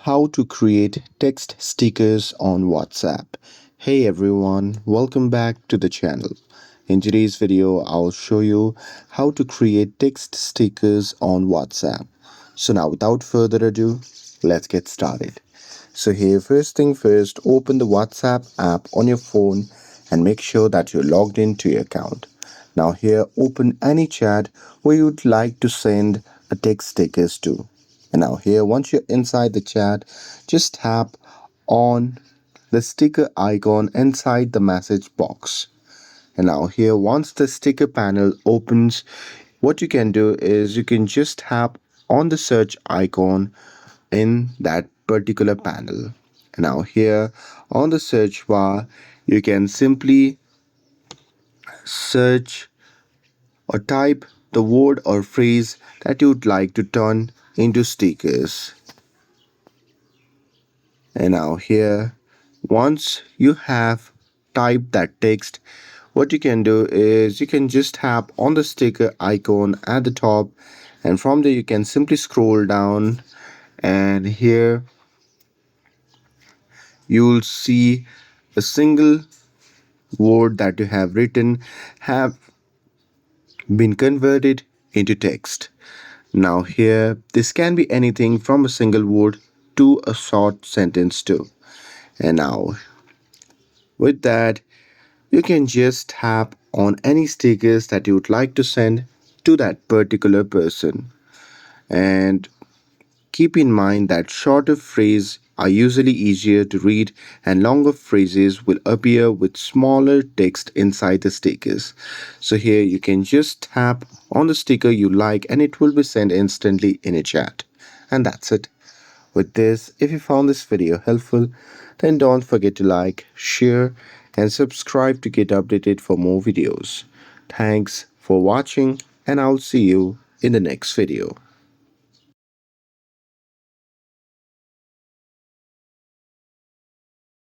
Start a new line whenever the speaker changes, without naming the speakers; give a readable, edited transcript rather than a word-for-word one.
How to create text stickers on WhatsApp. Hey everyone, welcome back to the channel. In today's video, I'll show you how to create text stickers on WhatsApp. So now without further ado, let's get started. So here, first thing first, open the WhatsApp app on your phone and make sure that you're logged into your account. Now here, open any chat where you'd like to send a text stickers to. And now here, once you're inside the chat, just tap on the sticker icon inside the message box. And now here, once the sticker panel opens, what you can do is you can just tap on the search icon in that particular panel. And now here on the search bar, you can simply search or type the word or phrase that you would like to turn into stickers. And now here, once you have typed that text, what you can do is you can just tap on the sticker icon at the top, and from there you can simply scroll down, and here you'll see a single word that you have written have been converted into text. Now here, this can be anything from a single word to a short sentence too. And now with that, you can just tap on any stickers that you would like to send to that particular person. And keep in mind that shorter phrases are usually easier to read and longer phrases will appear with smaller text inside the stickers. So here you can just tap on the sticker you like and it will be sent instantly in a chat. And that's it. With this, if you found this video helpful, then don't forget to like, share, and subscribe to get updated for more videos. Thanks for watching, and I'll see you in the next video.